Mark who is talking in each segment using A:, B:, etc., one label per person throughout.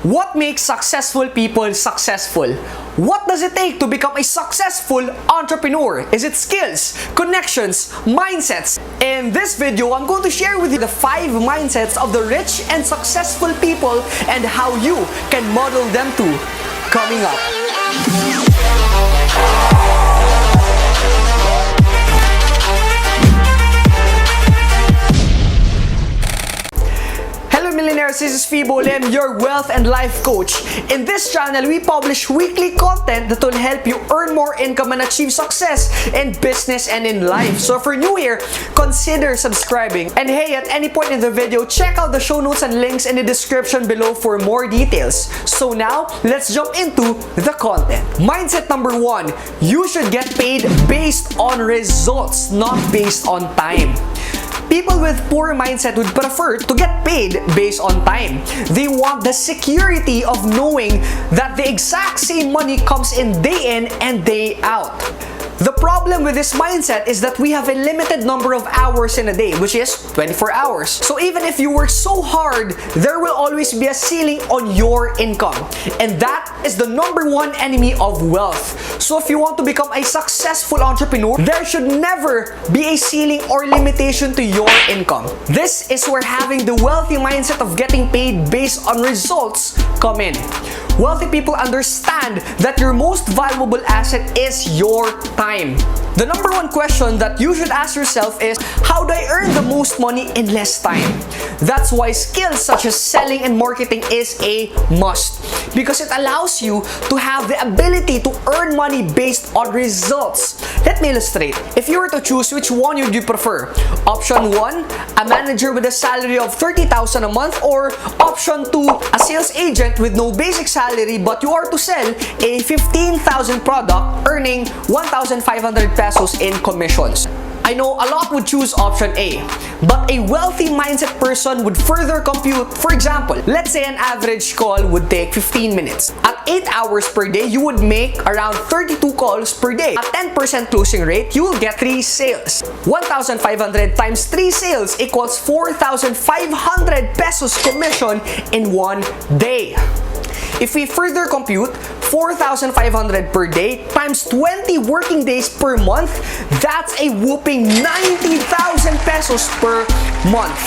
A: What makes successful people successful? What does it take to become a successful entrepreneur? Is it skills, connections, mindsets? In this video, I'm going to share with you the 5 mindsets of the rich and successful people and how you can model them too. Coming up. Millionaires, this is Fibo Lim, your wealth and life coach. In this channel, we publish weekly content that will help you earn more income and achieve success in business and in life. So if you're new here, consider subscribing. And hey, at any point in the video, check out the show notes and links in the description below for more details. So now, let's jump into the content. Mindset number 1, you should get paid based on results, not based on time. People with poor mindset would prefer to get paid based on time. They want the security of knowing that the exact same money comes in day in and day out. The problem with this mindset is that we have a limited number of hours in a day, which is 24 hours. So even if you work so hard, there will always be a ceiling on your income. And that is the number 1 enemy of wealth. So if you want to become a successful entrepreneur, there should never be a ceiling or limitation to your income. This is where having the wealthy mindset of getting paid based on results come in. Wealthy people understand that your most valuable asset is your time. The number 1 question that you should ask yourself is, how do I earn the most money in less time? That's why skills such as selling and marketing is a must, because it allows you to have the ability to earn money based on results. Let me illustrate. If you were to choose, which one would you prefer? Option 1, a manager with a salary of 30,000 a month, or option 2, a sales agent with no basic salary but you are to sell a 15,000 product earning 1,500 pesos in commissions. I know a lot would choose option A, but a wealthy mindset person would further compute. For example, let's say an average call would take 15 minutes. At 8 hours per day, you would make around 32 calls per day. At 10% closing rate, you will get 3 sales. 1,500 times 3 sales equals 4,500 pesos commission in 1 day. If we further compute 4,500 per day times 20 working days per month, that's a whooping 90,000 pesos per month.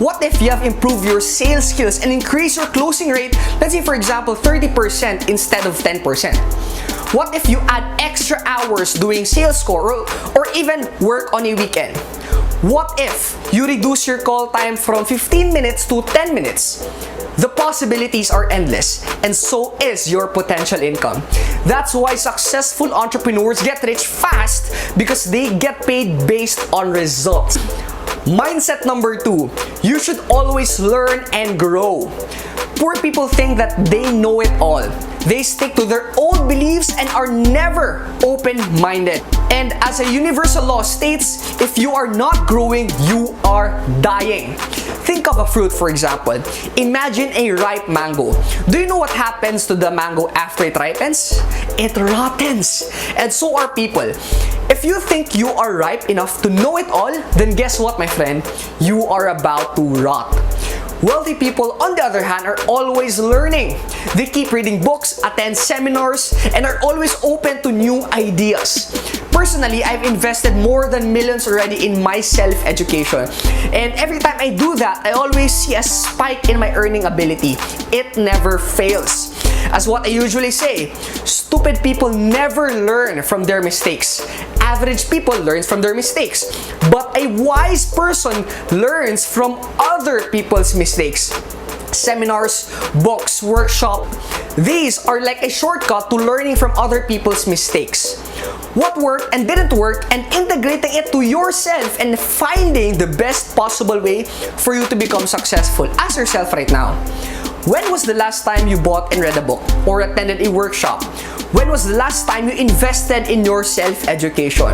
A: What if you have improved your sales skills and increased your closing rate, let's say for example 30% instead of 10%? What if you add extra hours doing sales score or even work on a weekend? What if you reduce your call time from 15 minutes to 10 minutes? The possibilities are endless, and so is your potential income. That's why successful entrepreneurs get rich fast, because they get paid based on results. Mindset number 2, you should always learn and grow. Poor people think that they know it all. They stick to their old beliefs and are never open-minded. And as a universal law states, if you are not growing, you are dying. Think of a fruit, for example. Imagine a ripe mango. Do you know what happens to the mango after it ripens? It rottens. And so are people. If you think you are ripe enough to know it all, then guess what, my friend? You are about to rot. Wealthy people, on the other hand, are always learning. They keep reading books, attend seminars, and are always open to new ideas. Personally, I've invested more than millions already in my self-education. And every time I do that, I always see a spike in my earning ability. It never fails. As what I usually say, stupid people never learn from their mistakes. Average people learn from their mistakes. But a wise person learns from other people's mistakes. Seminars, books, workshop, these are like a shortcut to learning from other people's mistakes. What worked and didn't work, and integrating it to yourself and finding the best possible way for you to become successful. Ask yourself right now, when was the last time you bought and read a book or attended a workshop? When was the last time you invested in your self-education?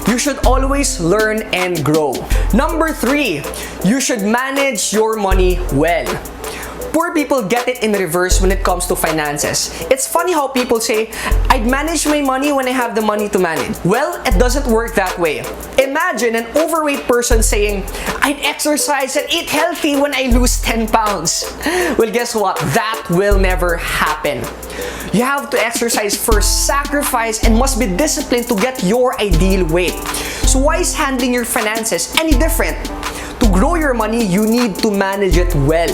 A: You should always learn and grow. Number 3, you should manage your money well. Poor people get it in reverse when it comes to finances. It's funny how people say, I'd manage my money when I have the money to manage. Well, it doesn't work that way. Imagine an overweight person saying, I'd exercise and eat healthy when I lose 10 pounds. Well, guess what? That will never happen. You have to exercise first, sacrifice, and must be disciplined to get your ideal weight. So why is handling your finances any different? To grow your money, you need to manage it well.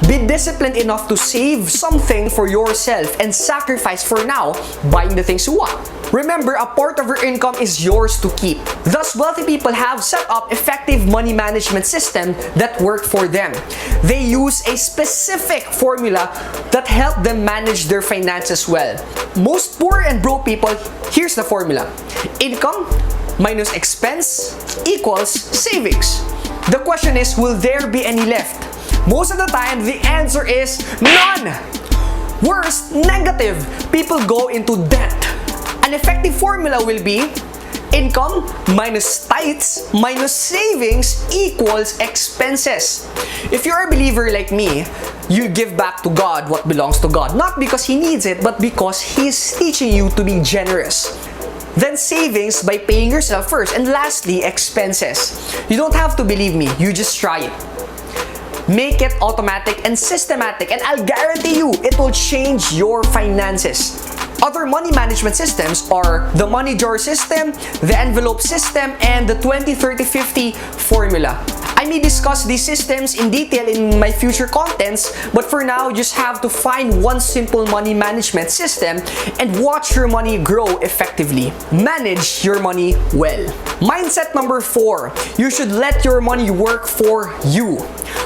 A: Be disciplined enough to save something for yourself and sacrifice for now buying the things you want. Remember, a part of your income is yours to keep. Thus, wealthy people have set up effective money management system that work for them. They use a specific formula that help them manage their finances well. Most poor and broke people, here's the formula. Income minus expense equals savings. The question is, will there be any left? Most of the time, the answer is none! Worst, negative. People go into debt. An effective formula will be income minus tithes minus savings equals expenses. If you're a believer like me, you give back to God what belongs to God. Not because He needs it, but because He is teaching you to be generous. Then savings by paying yourself first. And lastly, expenses. You don't have to believe me, you just try it. Make it automatic and systematic, and I'll guarantee you it will change your finances. Other money management systems are the money jar system, the envelope system, and the 20-30-50 formula. I may discuss these systems in detail in my future contents, but for now, you just have to find one simple money management system and watch your money grow effectively. Manage your money well. Mindset number 4, you should let your money work for you.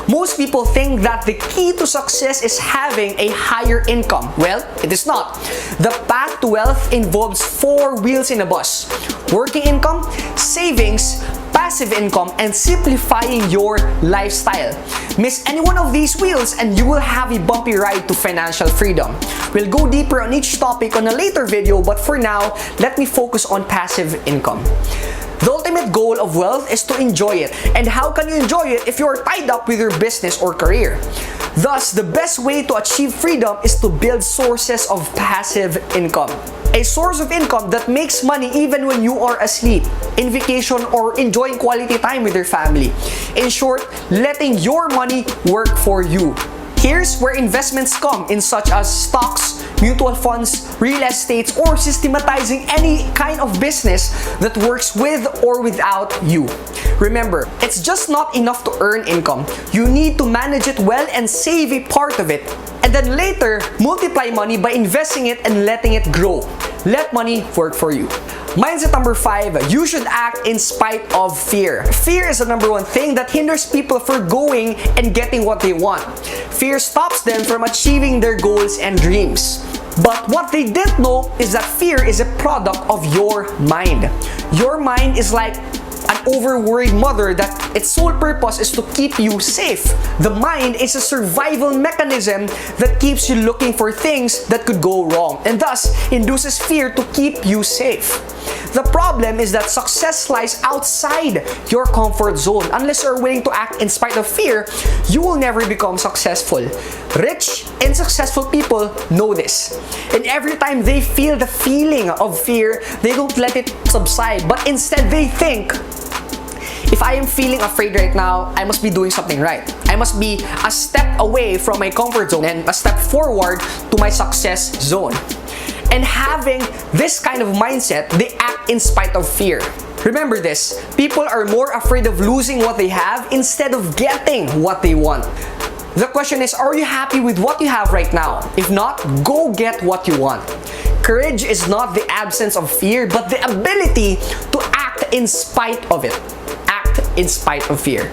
A: Most people think that the key to success is having a higher income. Well, it is not. The path to wealth involves 4 wheels in a bus: working income, savings, passive income, and simplifying your lifestyle. Miss any one of these wheels and you will have a bumpy ride to financial freedom. We'll go deeper on each topic on a later video, but for now, let me focus on passive income. The ultimate goal of wealth is to enjoy it. And how can you enjoy it if you are tied up with your business or career? Thus, the best way to achieve freedom is to build sources of passive income. A source of income that makes money even when you are asleep, in vacation, or enjoying quality time with your family. In short, letting your money work for you. Here's where investments come in, such as stocks, mutual funds, real estates, or systematizing any kind of business that works with or without you. Remember, it's just not enough to earn income. You need to manage it well and save a part of it. And then later, multiply money by investing it and letting it grow. Let money work for you. Mindset number 5, you should act in spite of fear. Fear is the number one thing that hinders people from going and getting what they want. Fear stops them from achieving their goals and dreams. But what they didn't know is that fear is a product of your mind. Your mind is like an over-worried mother that its sole purpose is to keep you safe. The mind is a survival mechanism that keeps you looking for things that could go wrong and thus induces fear to keep you safe. The problem is that success lies outside your comfort zone. Unless you're willing to act in spite of fear, you will never become successful. Rich and successful people know this. And every time they feel the feeling of fear, they don't let it subside, but instead they think, if I am feeling afraid right now, I must be doing something right. I must be a step away from my comfort zone and a step forward to my success zone. And having this kind of mindset, they act in spite of fear. Remember this, people are more afraid of losing what they have instead of getting what they want. The question is, are you happy with what you have right now? If not, go get what you want. Courage is not the absence of fear, but the ability to act in spite of it. Act in spite of fear.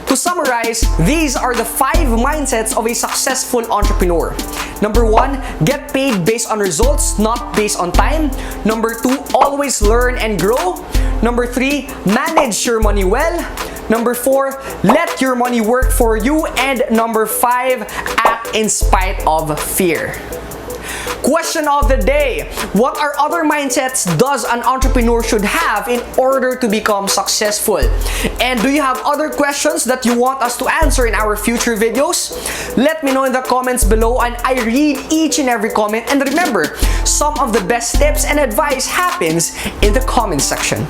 A: To summarize, these are the 5 mindsets of a successful entrepreneur. Number 1, get paid based on results, not based on time. Number 2, always learn and grow. Number 3, manage your money well. Number 4, let your money work for you. And number 5, act in spite of fear. Question of the day: what are other mindsets does an entrepreneur should have in order to become successful? And do you have other questions that you want us to answer in our future videos? Let me know in the comments below, and I read each and every comment. And remember, some of the best tips and advice happens in the comment section.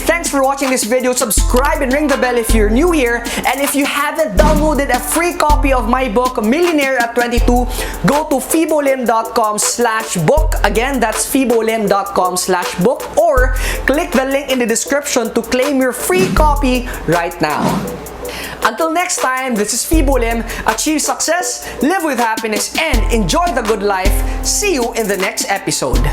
A: Thanks for watching this video. Subscribe and ring the bell if you're new here. And if you haven't downloaded a free copy of my book, Millionaire at 22, go to fibolim.com/book. Again, that's fibolim.com/book, or click the link in the description to claim your free copy right now. Until next time, this is Fibo Lim. Achieve success, live with happiness, and enjoy the good life. See you in the next episode.